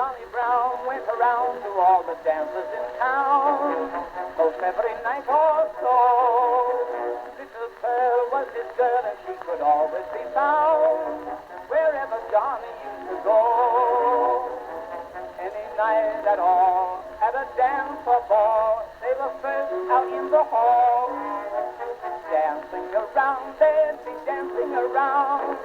Johnny Brown went around to all the dancers in town, most every night or so. Little Pearl was his girl and she could always be found wherever Johnny used to go. Any night at all, at a dance or ball, they were first out in the hall. Dancing around, they'd be dancing around.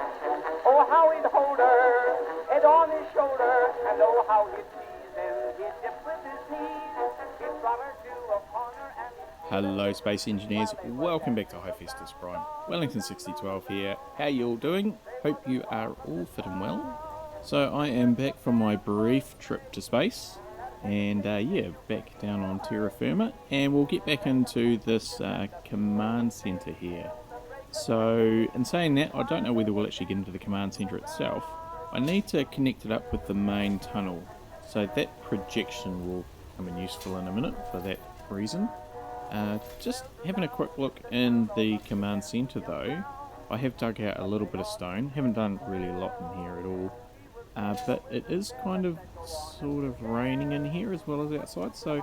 Oh, how he'd hold her, head on his shoulder, and oh, how he'd tease and he'd dip with his knees. He'd brought her to a corner and... Hello Space Engineers, welcome back to Hephaestus Prime. Wellington 6012 here, how you all doing? Hope you are all fit and well. So I am back from my brief trip to space, and back down on terra firma, and we'll get back into this command center here. So in saying that, I don't know whether we'll actually get into the command center itself. I need to connect it up with the main tunnel, so that projection will come in useful in a minute for that reason. Just having a quick look in the command center though, I have dug out a little bit of stone, haven't done really a lot in here at all. But it is kind of sort of raining in here as well as outside, so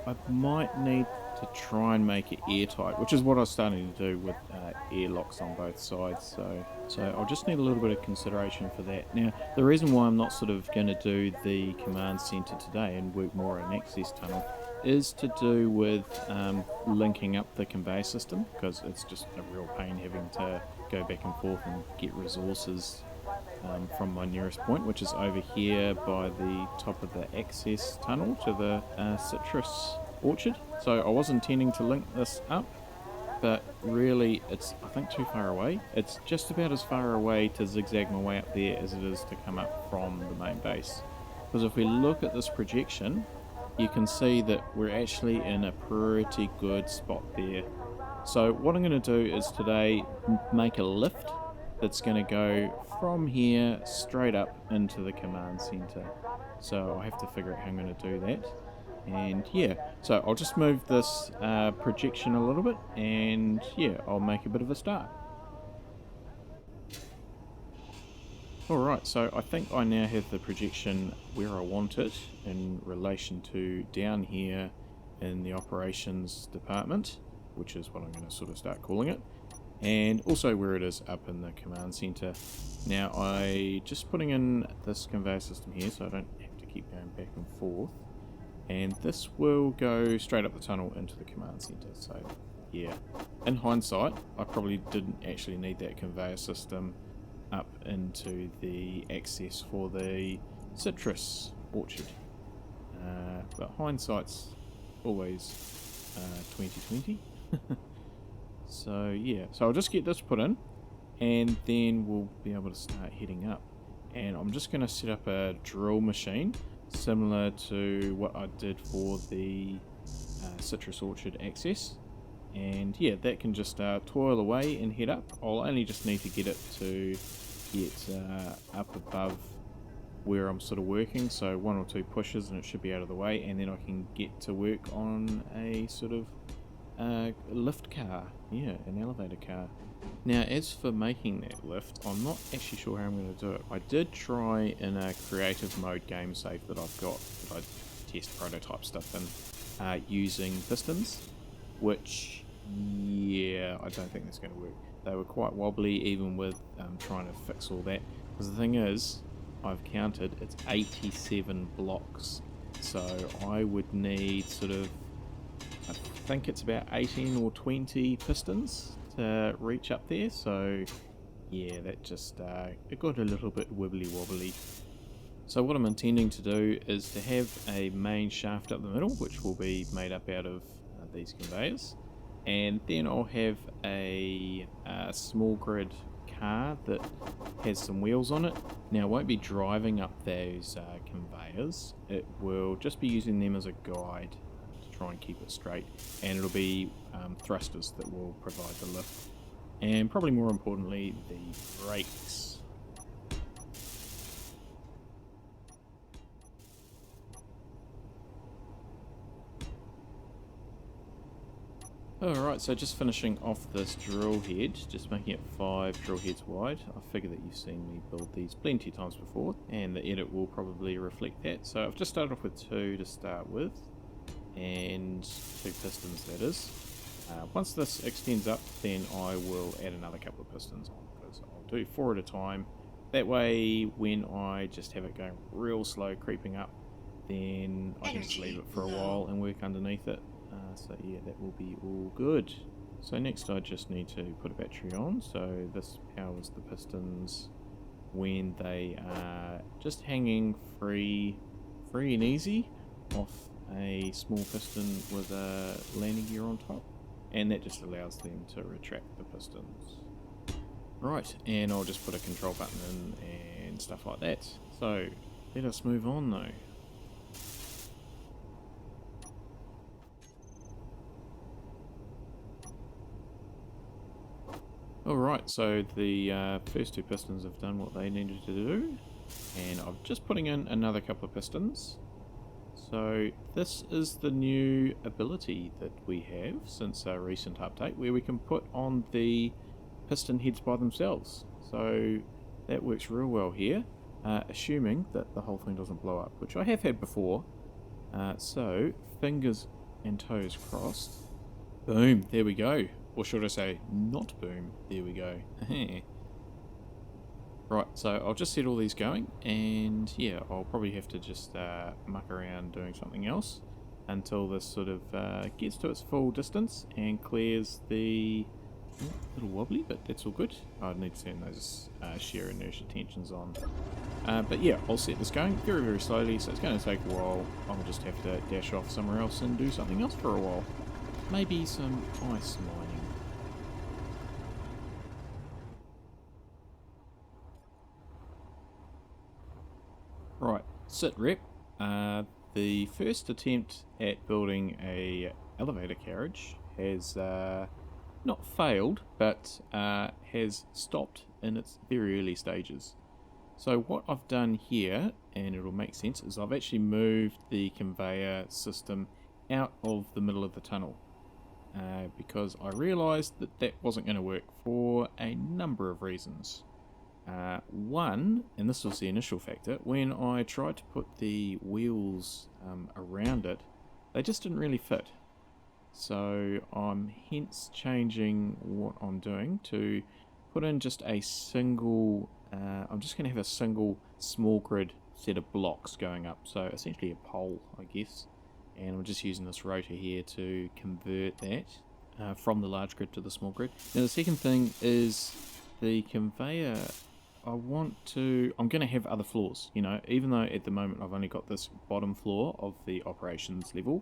I might need to try and make it airtight, which is what I was starting to do with airlocks on both sides. So I'll just need a little bit of consideration for that. Now, the reason why I'm not sort of going to do the command center today and work more on access tunnel is to do with linking up the conveyor system, because it's just a real pain having to go back and forth and get resources from my nearest point, which is over here by the top of the access tunnel to the citrus orchard. So I was intending to link this up, but really it's, I think, too far away. It's just about as far away to zigzag my way up there as it is to come up from the main base. Because if we look at this projection, you can see that we're actually in a pretty good spot there. So what I'm going to do is today make a lift that's going to go from here straight up into the command center. So I have to figure out how I'm going to do that. And yeah, so I'll just move this projection a little bit, and yeah, I'll make a bit of a start. Alright, so I think I now have the projection where I want it in relation to down here in the operations department, which is what I'm going to sort of start calling it. And also where it is up in the command center. Now I just putting in this conveyor system here so I don't have to keep going back and forth, and this will go straight up the tunnel into the command center. So yeah, in hindsight I probably didn't actually need that conveyor system up into the access for the citrus orchard, but hindsight's always 2020. So yeah, so I'll just get this put in, and then we'll be able to start heading up. And I'm just going to set up a drill machine similar to what I did for the citrus orchard access, and yeah, that can just toil away and head up. I'll only just need to get it to get up above where I'm sort of working, so one or two pushes and it should be out of the way, and then I can get to work on a sort of lift car, yeah, an elevator car. Now as for making that lift, I'm not actually sure how I'm going to do it. I did try in a creative mode game save that I've got, that I test prototype stuff in, using pistons, which, yeah, I don't think that's going to work. They were quite wobbly even with trying to fix all that, because the thing is, I've counted, it's 87 blocks, so I would need sort of, I think it's about 18 or 20 pistons to reach up there, so yeah, that just it got a little bit wibbly wobbly. So what I'm intending to do is to have a main shaft up the middle, which will be made up out of these conveyors, and then I'll have a small grid car that has some wheels on it. Now I won't be driving up those conveyors, it will just be using them as a guide to try and keep it straight, and it'll be thrusters that will provide the lift, and probably more importantly the brakes. Alright, so just finishing off this drill head, just making it 5 drill heads wide. I figure that you've seen me build these plenty of times before, and the edit will probably reflect that. So I've just started off with 2 to start with, and 2 pistons that is. Once this extends up, then I will add another couple of pistons on, because I'll do 4 at a time. That way, when I just have it going real slow, creeping up, then I can just leave it for a while and work underneath it. So yeah, that will be all good. So next I just need to put a battery on, so this powers the pistons when they are just hanging free and easy off a small piston with a landing gear on top, and that just allows them to retract the pistons. Right, and I'll just put a control button in and stuff like that. So let us move on though. Alright, so the first 2 pistons have done what they needed to do, and I'm just putting in another couple of pistons. So this is the new ability that we have since our recent update, where we can put on the piston heads by themselves. So that works real well here, assuming that the whole thing doesn't blow up, which I have had before. So fingers and toes crossed. Boom, there we go. Or should I say, not boom, there we go. Right, so I'll just set all these going, and yeah, I'll probably have to just muck around doing something else until this sort of gets to its full distance and clears the... a little wobbly, but that's all good. I'd need to turn those shear inertia tensions on. But yeah, I'll set this going very, very slowly, so it's going to take a while. I'll just have to dash off somewhere else and do something else for a while. Maybe some ice mining. Right, sit rep. The first attempt at building a elevator carriage has not failed, but has stopped in its very early stages. So what I've done here, and it'll make sense, is I've actually moved the conveyor system out of the middle of the tunnel. Because I realised that that wasn't going to work for a number of reasons. One, and this was the initial factor, when I tried to put the wheels around it, they just didn't really fit. So I'm hence changing what I'm doing to put in just a single, I'm just going to have a single small grid set of blocks going up, so essentially a pole, I guess. And I'm just using this rotor here to convert that from the large grid to the small grid. Now the second thing is the conveyor. I'm going to have other floors, you know, even though at the moment I've only got this bottom floor of the operations level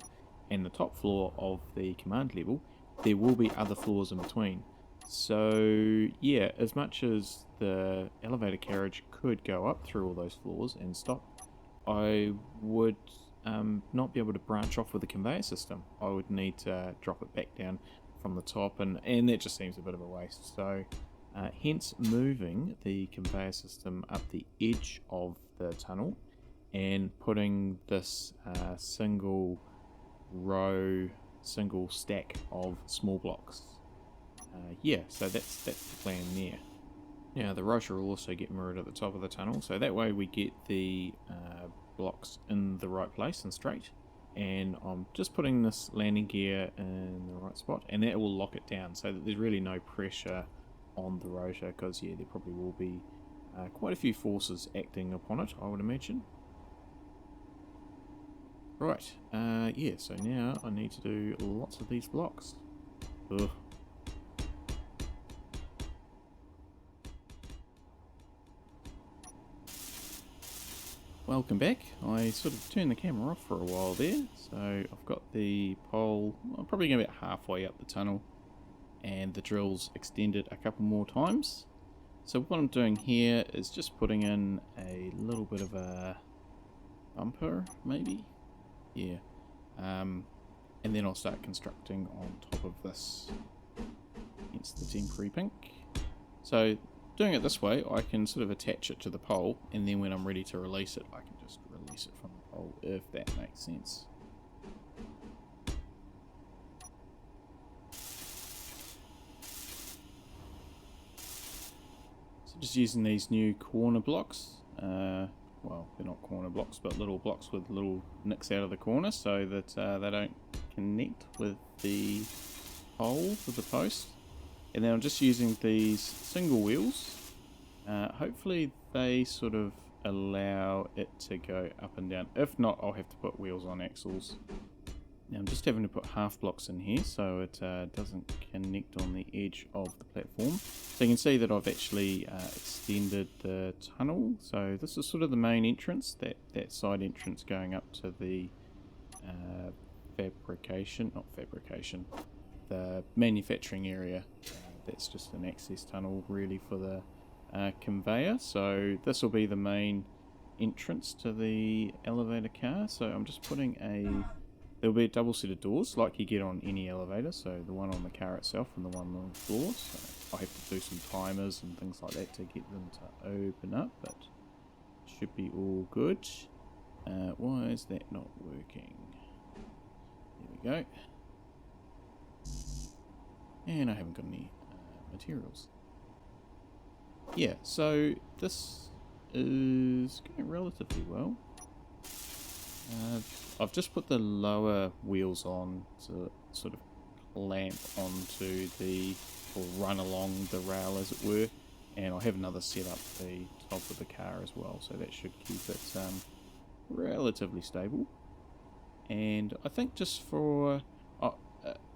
and the top floor of the command level, there will be other floors in between. So yeah, as much as the elevator carriage could go up through all those floors and stop, I would not be able to branch off with the conveyor system. I would need to drop it back down from the top, and that just seems a bit of a waste. So hence moving the conveyor system up the edge of the tunnel and putting this single stack of small blocks. Yeah, so that's the plan there. Now the rotor will also get mirrored at the top of the tunnel, so that way we get the blocks in the right place and straight. And I'm just putting this landing gear in the right spot, and that will lock it down so that there's really no pressure on the rotor, because yeah, there probably will be quite a few forces acting upon it, I would imagine. Right, yeah, so now I need to do lots of these blocks. Ugh. Welcome back. I sort of turned the camera off for a while there, so I've got the pole, I'm probably going about halfway up the tunnel, and the drill's extended a couple more times. So what I'm doing here is just putting in a little bit of a bumper, maybe? Yeah. And then I'll start constructing on top of this. Hence the temporary pink. So doing it this way, I can sort of attach it to the pole, and then when I'm ready to release it, I can just release it from the pole, if that makes sense. Just using these new corner blocks. Well, they're not corner blocks, but little blocks with little nicks out of the corner so that they don't connect with the hole for the post. And then I'm just using these single wheels. Hopefully they sort of allow it to go up and down. If not, I'll have to put wheels on axles. Now I'm just having to put half blocks in here so it doesn't connect on the edge of the platform. So you can see that I've actually extended the tunnel. So this is sort of the main entrance, that side entrance going up to the the manufacturing area. That's just an access tunnel really for the conveyor. So this will be the main entrance to the elevator car. So I'm just putting there'll be a double set of doors like you get on any elevator, so the one on the car itself and the one on the floor. So I have to do some timers and things like that to get them to open up, but should be all good. Why is that not working? There we go. And I haven't got any materials. Yeah, so this is going relatively well. I've just put the lower wheels on to sort of clamp onto or run along the rail as it were, and I have another set up the top of the car as well, so that should keep it relatively stable. And I think just for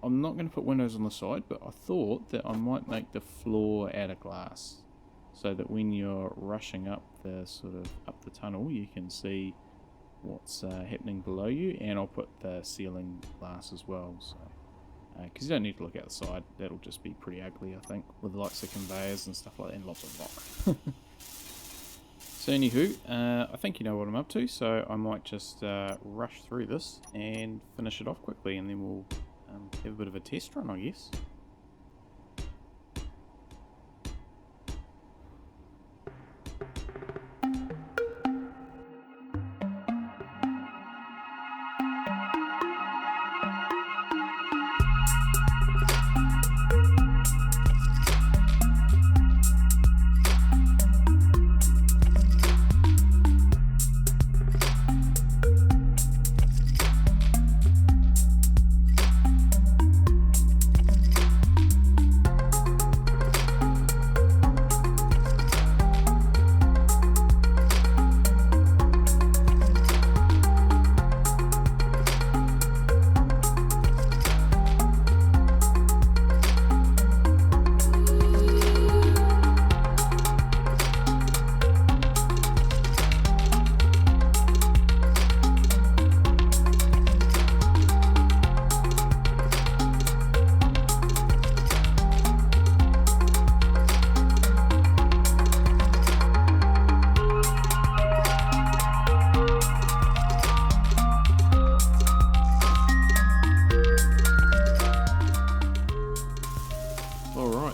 I'm not going to put windows on the side, but I thought that I might make the floor out of glass so that when you're rushing up the tunnel you can see what's happening below you, and I'll put the ceiling glass as well, so because you don't need to look outside. That'll just be pretty ugly, I think, with lots of conveyors and stuff like that and lots of rock. So anywho, I think you know what I'm up to, so I might just rush through this and finish it off quickly, and then we'll have a bit of a test run, I guess.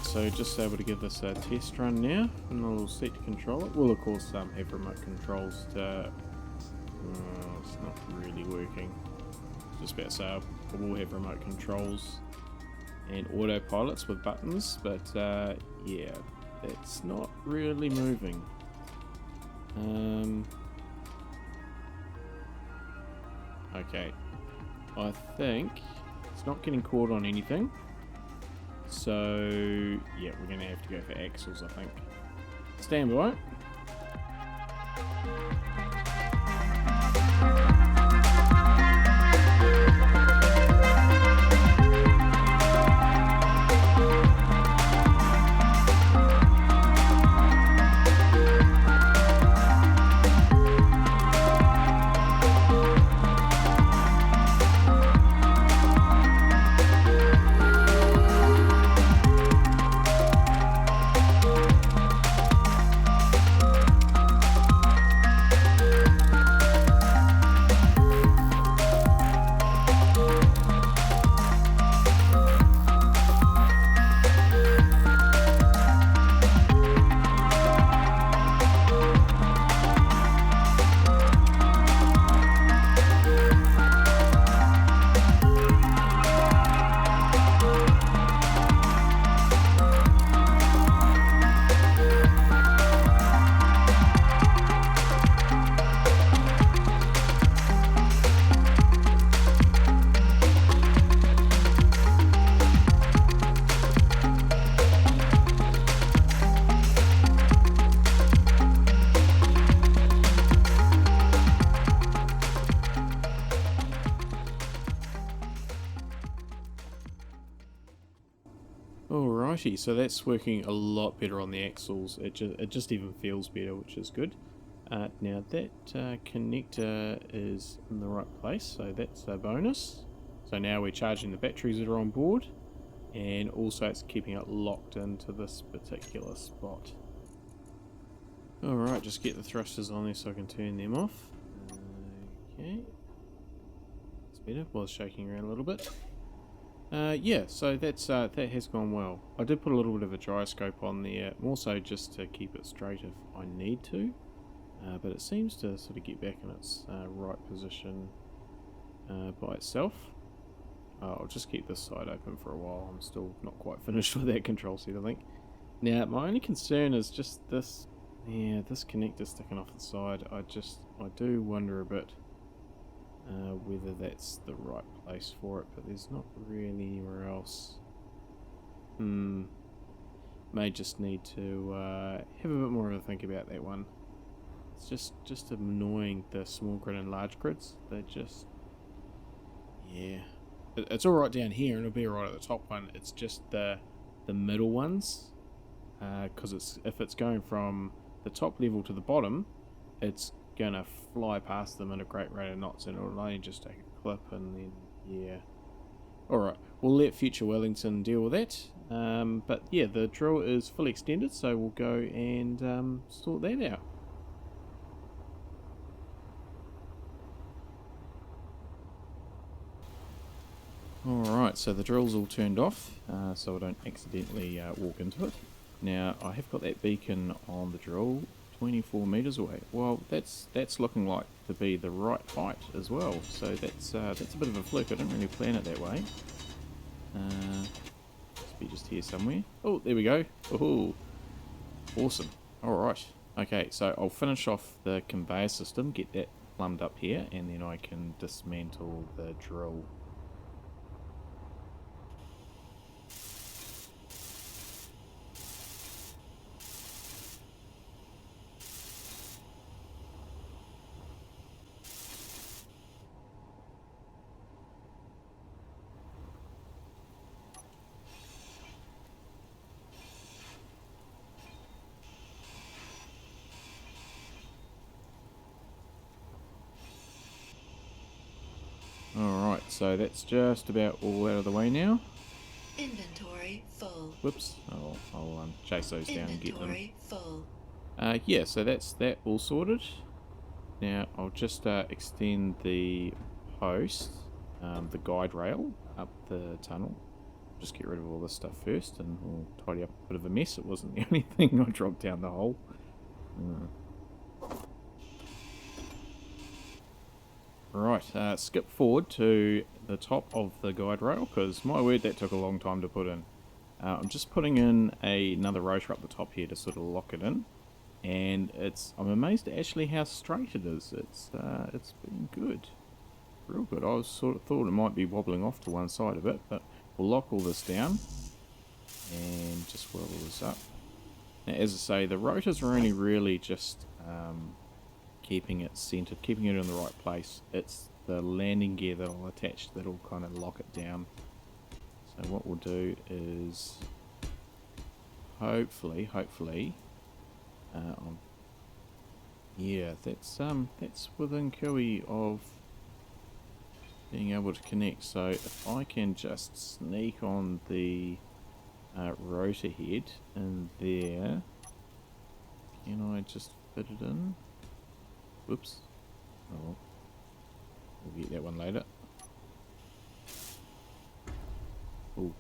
So just able to give this a test run now, and a little seat to control it. We'll of course have remote controls to... it's not really working. Just about to say I will have remote controls and autopilots with buttons, but yeah, it's not really moving. Okay, I think it's not getting caught on anything. So, yeah, we're going to have to go for axles, I think. Stand by. Alrighty, so that's working a lot better on the axles. It just even feels better, which is good. Now that connector is in the right place, so that's a bonus. So now we're charging the batteries that are on board, and also it's keeping it locked into this particular spot. Alright, just get the thrusters on there so I can turn them off. Okay. It's better, was shaking around a little bit. Yeah, so that has gone well. I did put a little bit of a gyroscope on there, more so just to keep it straight if I need to. But it seems to sort of get back in its right position by itself. I'll just keep this side open for a while. I'm still not quite finished with that control set, I think. Now, my only concern is just this, this connector sticking off the side. I do wonder a bit whether that's the right place for it, but there's not really anywhere else. May just need to have a bit more of a think about that one. It's just annoying, the small grid and large grids. They just, yeah, it's all right down here and it'll be all right at the top one. It's just the middle ones, because if it's going from the top level to the bottom, it's gonna fly past them at a great rate of knots, and it'll only just take a clip, and then yeah. Alright, we'll let future Wellington deal with that. But yeah, the drill is fully extended, so we'll go and sort that out. Alright, so the drill's all turned off, so I don't accidentally walk into it. Now, I have got that beacon on the drill 24 metres away. Well, that's looking like to be the right height as well, so that's a bit of a fluke. I didn't really plan it that way. Must be just here somewhere. Oh, there we go. Oh, awesome. Alright, okay, so I'll finish off the conveyor system, get that plumbed up here, and then I can dismantle the drill. Alright, so that's just about all out of the way now. Inventory full. Whoops, I'll chase those down and get them. Inventory full. Yeah, so that's that all sorted. Now I'll just extend the post, the guide rail up the tunnel. Just get rid of all this stuff first, and we'll tidy up a bit of a mess. It wasn't the only thing I dropped down the hole. Right, skip forward to the top of the guide rail, because my word, that took a long time to put in. I'm just putting in another rotor up the top here to sort of lock it in, and I'm amazed at actually how straight it is. It's been good, real good. I thought it might be wobbling off to one side a bit, but we'll lock all this down and just weld all this up. Now, as I say, the rotors are only really just keeping it centered, keeping it in the right place. It's the landing gear that I'll attach that'll kind of lock it down. So what we'll do is hopefully yeah, that's within cooey of being able to connect. So if I can just sneak on the rotor head in there, can I just fit it in? Whoops. Oh, we'll get that one later. Oh,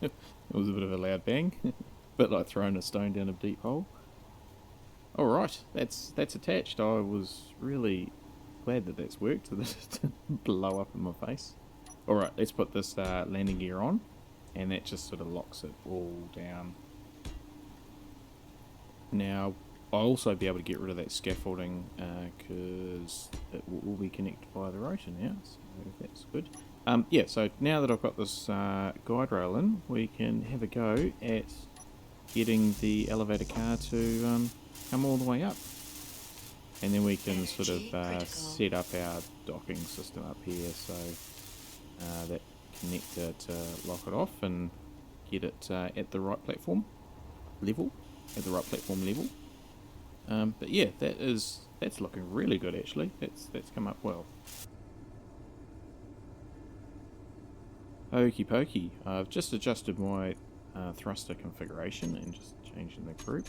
it was a bit of a loud bang. Bit like throwing a stone down a deep hole. Alright, that's attached. I was really glad that that's worked, so that it didn't blow up in my face. Alright, let's put this landing gear on, and that just sort of locks it all down. Now, I'll also be able to get rid of that scaffolding because it will be connected via the rotor now, so that's good. Yeah, so now that I've got this guide rail in, we can have a go at getting the elevator car to come all the way up. And then we can sort of set up our docking system up here, so that connector to lock it off and get it at the right platform level, But yeah, that's looking really good actually. That's come up well. Okie pokey. I've just adjusted my thruster configuration and just changing the group.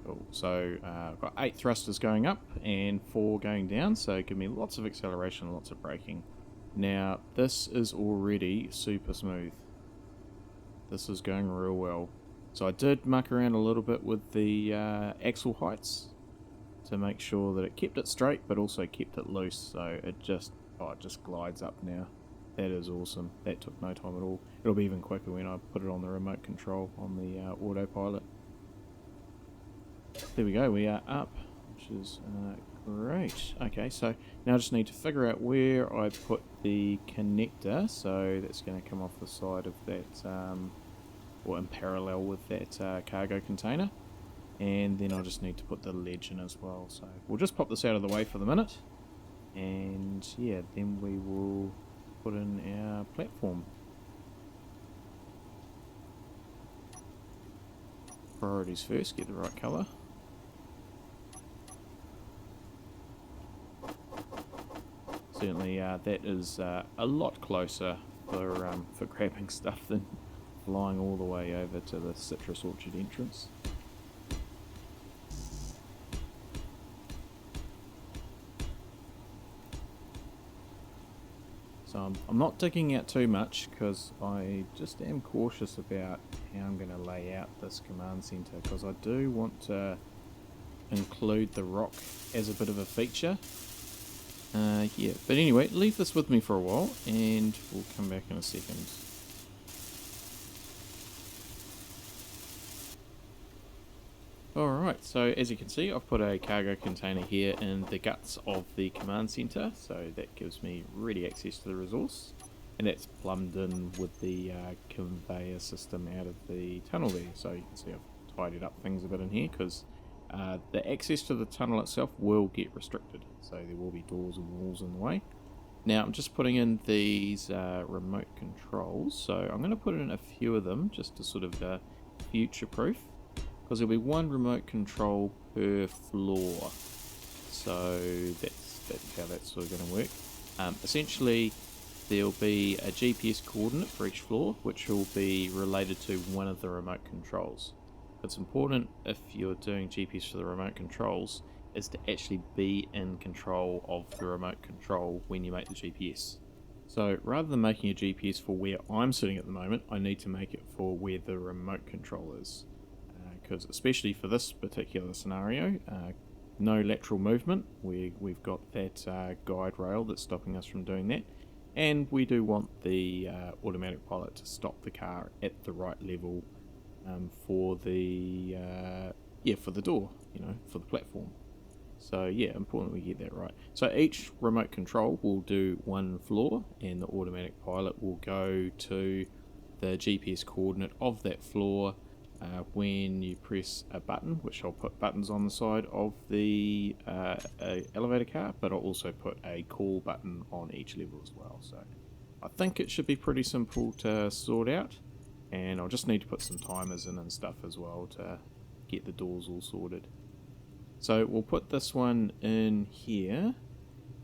Cool. So I've got 8 thrusters going up and 4 going down, so give me lots of acceleration, lots of braking. Now this is already super smooth. This is going real well. So I did muck around a little bit with the axle heights to make sure that it kept it straight but also kept it loose, so it just glides up now. That is awesome. That took no time at all. It'll be even quicker when I put it on the remote control on the autopilot. There we go, we are up, which is great. Okay, so now I just need to figure out where I put the connector, so that's going to come off the side of that, or in parallel with that cargo container. And then I just need to put the ledge in as well, so we'll just pop this out of the way for the minute. And yeah, then we will put in our platform. Priorities first, get the right colour. Certainly that is a lot closer for grabbing stuff than flying all the way over to the citrus orchard entrance. So I'm not digging out too much because I just am cautious about how I'm going to lay out this command centre, because I do want to include the rock as a bit of a feature. Yeah, but anyway, leave this with me for a while and we'll come back in a second. Alright, so as you can see, I've put a cargo container here in the guts of the command centre, so that gives me ready access to the resource, and that's plumbed in with the conveyor system out of the tunnel there. So you can see I've tidied up things a bit in here because the access to the tunnel itself will get restricted, so there will be doors and walls in the way. Now I'm just putting in these remote controls, so I'm going to put in a few of them just to sort of future-proof, because there'll be one remote control per floor, so that's how that's sort of going to work. Essentially there'll be a GPS coordinate for each floor which will be related to one of the remote controls. It's important, if you're doing GPS for the remote controls, is to actually be in control of the remote control when you make the GPS. So rather than making a GPS for where I'm sitting at the moment, I need to make it for where the remote control is. Because especially for this particular scenario, no lateral movement, we've got that guide rail that's stopping us from doing that, and we do want the automatic pilot to stop the car at the right level for the door, for the platform. So yeah, important we get that right. So each remote control will do one floor, and the automatic pilot will go to the GPS coordinate of that floor when you press a button, which I'll put buttons on the side of the elevator car, but I'll also put a call button on each level as well. So I think it should be pretty simple to sort out, and I'll just need to put some timers in and stuff as well to get the doors all sorted. So we'll put this one in here,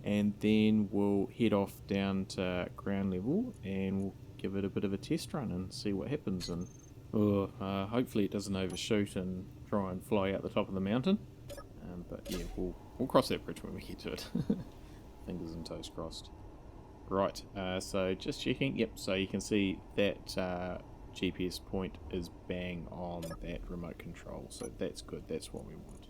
and then we'll head off down to ground level and we'll give it a bit of a test run and see what happens. And hopefully it doesn't overshoot and try and fly out the top of the mountain. But yeah, we'll cross that bridge when we get to it. Fingers and toes crossed. Right, so just checking. Yep, so you can see that GPS point is bang on that remote control. So that's good, that's what we want.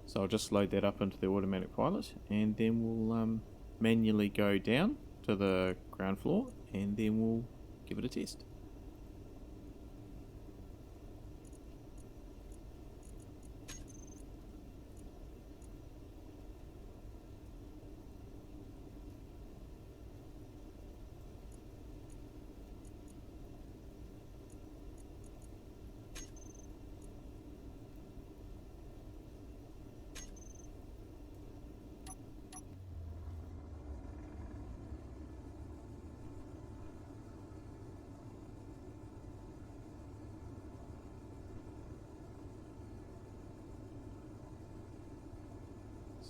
So I'll just load that up into the automatic pilot, and then we'll manually go down to the ground floor, and then we'll give it a test.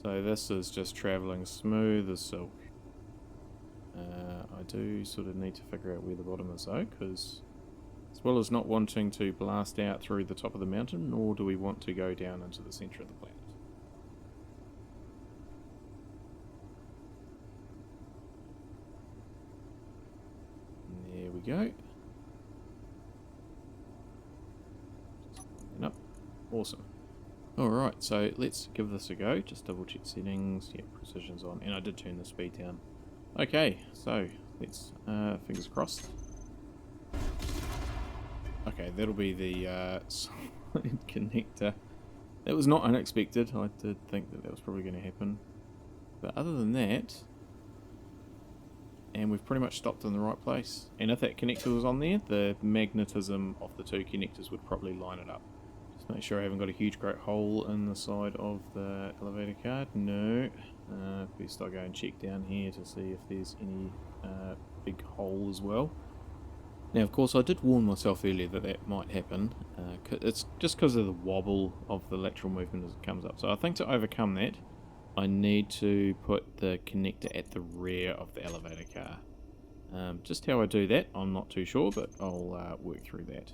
So this is just travelling smooth as silk. I do sort of need to figure out where the bottom is though, because as well as not wanting to blast out through the top of the mountain, nor do we want to go down into the centre of the planet. And there we go. Just up. Awesome. Alright, so let's give this a go. Just double check settings. Yeah, precision's on. And I did turn the speed down. Okay, so let's, fingers crossed. Okay, that'll be the side connector. That was not unexpected. I did think that was probably going to happen. But other than that, and we've pretty much stopped in the right place. And if that connector was on there, the magnetism of the two connectors would probably line it up. Just make sure I haven't got a huge great hole in the side of the elevator card. No. Best I go and check down here to see if there's any big hole as well. Now, of course, I did warn myself earlier that that might happen. It's just because of the wobble of the lateral movement as it comes up. So I think to overcome that, I need to put the connector at the rear of the elevator car. Just how I do that, I'm not too sure, but I'll work through that.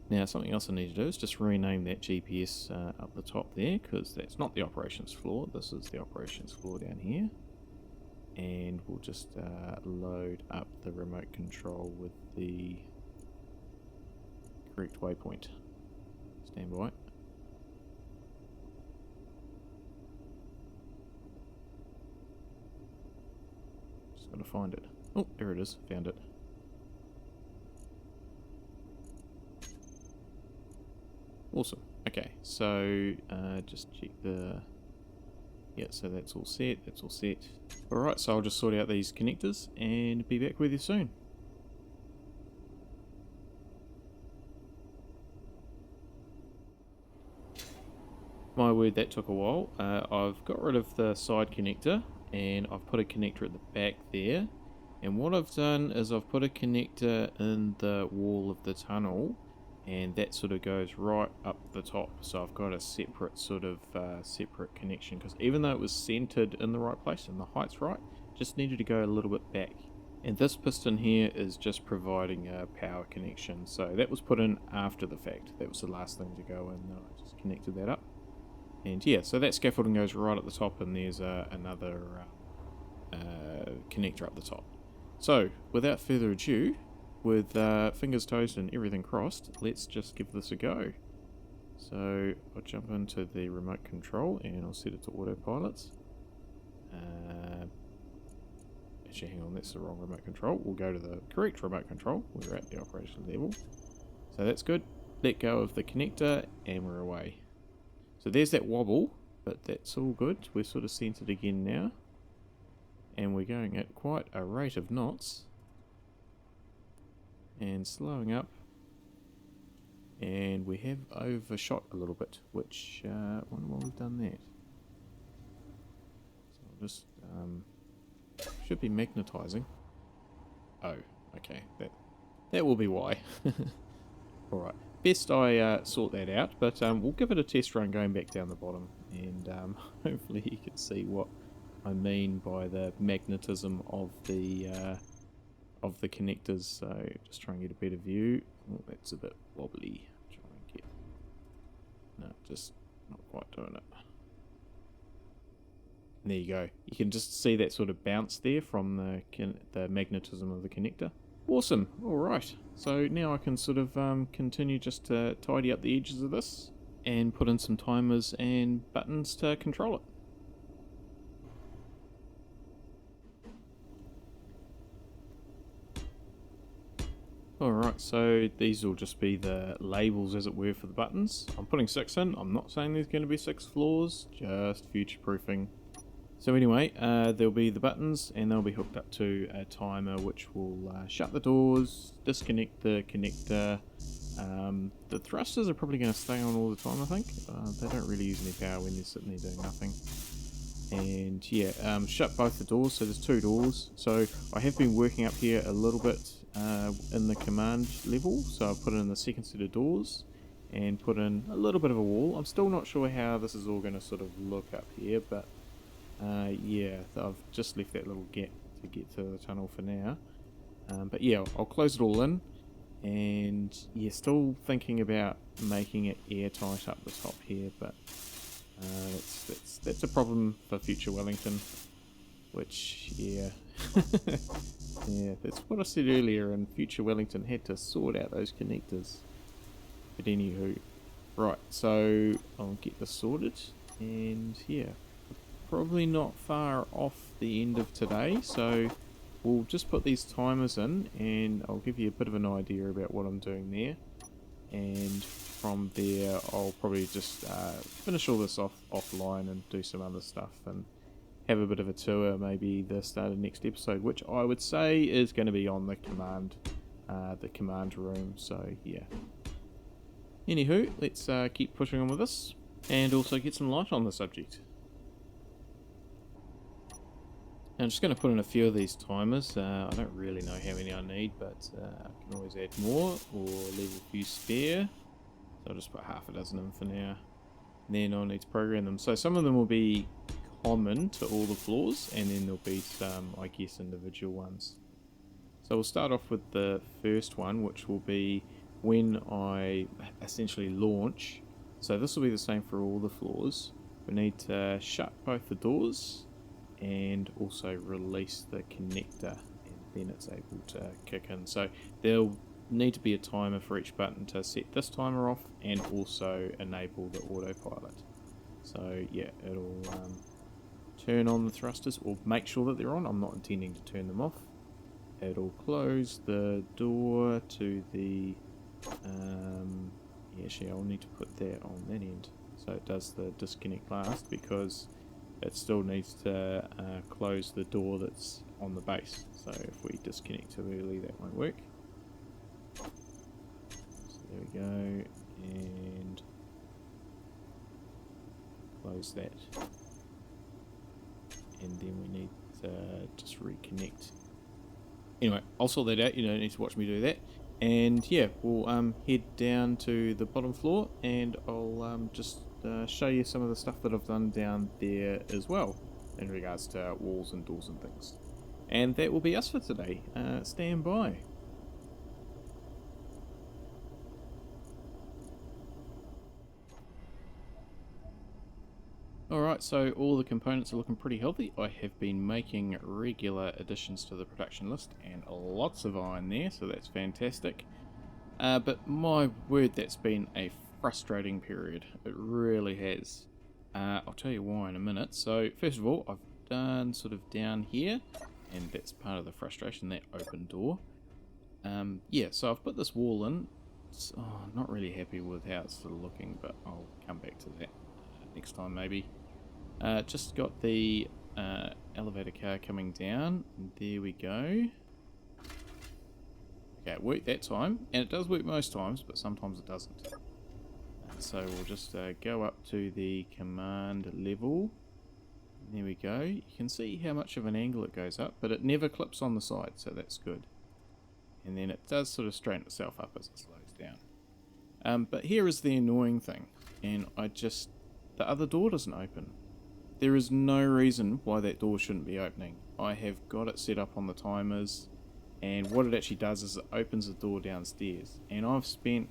Now, something else I need to do is just rename that GPS up the top there, because that's not the operations floor. This is the operations floor down here. And we'll just load up the remote control with the correct waypoint. Stand by. Just gotta find it. Oh, there it is. Found it. Awesome. Okay, so just check the... Yeah, so that's all set, that's all set. Alright, so I'll just sort out these connectors and be back with you soon. My word, that took a while. I've got rid of the side connector and I've put a connector at the back there. And what I've done is I've put a connector in the wall of the tunnel, and that sort of goes right up the top. So I've got a separate sort of separate connection, because even though it was centered in the right place and the height's right, just needed to go a little bit back. And this piston here is just providing a power connection, so that was put in after the fact. That was the last thing to go in. I just connected that up, and yeah, so that scaffolding goes right at the top, and there's another connector up the top. So without further ado, with fingers, toes and everything crossed, let's just give this a go. So I'll jump into the remote control and I'll set it to autopilot. Actually, hang on, that's the wrong remote control. We'll go to the correct remote control. We're at the operation level. So that's good. Let go of the connector and we're away. So there's that wobble, but that's all good. We're sort of centered again now. And we're going at quite a rate of knots. And slowing up, and we have overshot a little bit, which I wonder why we've done that. So I'll just should be magnetizing. Oh, okay, that will be why. All right, best I sort that out, but we'll give it a test run going back down the bottom, and hopefully you can see what I mean by the magnetism of the connectors. So just try and get a better view. Oh, that's a bit wobbly. Try and get... No, just not quite doing it. And there you go. You can just see that sort of bounce there from the magnetism of the connector. Awesome. Alright. So now I can sort of continue just to tidy up the edges of this and put in some timers and buttons to control it. Alright, so these will just be the labels, as it were, for the buttons. I'm putting 6 in. I'm not saying there's going to be 6 floors, just future-proofing. So anyway, there'll be the buttons, and they'll be hooked up to a timer which will shut the doors, disconnect the connector. The thrusters are probably going to stay on all the time, I think. They don't really use any power when they're sitting there doing nothing. And yeah, shut both the doors, so there's 2 doors. So I have been working up here a little bit in the command level, so I've put in the second set of doors, and put in a little bit of a wall. I'm still not sure how this is all going to sort of look up here, but yeah, I've just left that little gap to get to the tunnel for now. But yeah, I'll close it all in, and yeah, still thinking about making it airtight up the top here, but that's a problem for future Wellington, which, yeah, yeah, that's what I said earlier, and future Wellington had to sort out those connectors. But anywho, right, so I'll get this sorted, and yeah, probably not far off the end of today, so we'll just put these timers in, and I'll give you a bit of an idea about what I'm doing there, and from there I'll probably just finish all this off offline and do some other stuff and have a bit of a tour, maybe the start of next episode, which I would say is going to be on the command room. So yeah, anywho, let's keep pushing on with this and also get some light on the subject. I'm just going to put in a few of these timers. I don't really know how many I need, but I can always add more or leave a few spare. So I'll just put half a dozen in for now. And then I'll need to program them. So some of them will be common to all the floors, and then there'll be some, I guess, individual ones. So we'll start off with the first one, which will be when I essentially launch. So this will be the same for all the floors. We need to shut both the doors and also release the connector, and then it's able to kick in. So there'll need to be a timer for each button to set this timer off and also enable the autopilot. So yeah, it'll turn on the thrusters, or make sure that they're on. I'm not intending to turn them off. It'll close the door to the yeah, actually I'll need to put that on that end so it does the disconnect last, because it still needs to close the door that's on the base. So if we disconnect too early, that won't work. So there we go, and close that. And then we need to just reconnect. Anyway, I'll sort that out. You don't need to watch me do that. And yeah, we'll head down to the bottom floor, and I'll just show you some of the stuff that I've done down there as well in regards to walls and doors and things. And that will be us for today. Stand by. Alright, so all the components are looking pretty healthy. I have been making regular additions to the production list, and lots of iron there, so that's fantastic. But my word, that's been a frustrating period. It really has. I'll tell you why in a minute. So first of all, I've done sort of down here, and that's part of the frustration, that open door. Yeah, so I've put this wall in. I'm not really happy with how it's sort of looking, but I'll come back to that next time maybe. Just got the elevator car coming down, and there we go. Okay, it worked that time, and it does work most times, but sometimes it doesn't. So we'll just go up to the command level. There we go. You can see how much of an angle it goes up, but it never clips on the side, so that's good. And then it does sort of straighten itself up as it slows down. But here is the annoying thing, and the other door doesn't open. There is no reason why that door shouldn't be opening. I have got it set up on the timers, and what it actually does is it opens the door downstairs. And I've spent,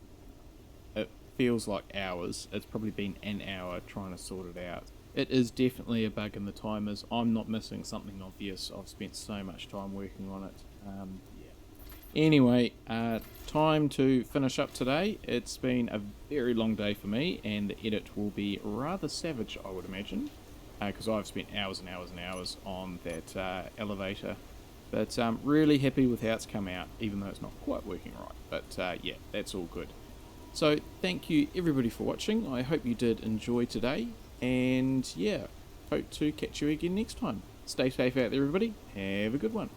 it feels like hours, it's probably been an hour trying to sort it out. It is definitely a bug in the timers. I'm not missing something obvious. I've spent so much time working on it. Yeah. Anyway, time to finish up today. It's been a very long day for me, and the edit will be rather savage, I would imagine, because I've spent hours and hours and hours on that elevator. But really happy with how it's come out, even though it's not quite working right. But yeah, that's all good. So thank you everybody for watching. I hope you did enjoy today, and yeah, hope to catch you again next time. Stay safe out there everybody. Have a good one.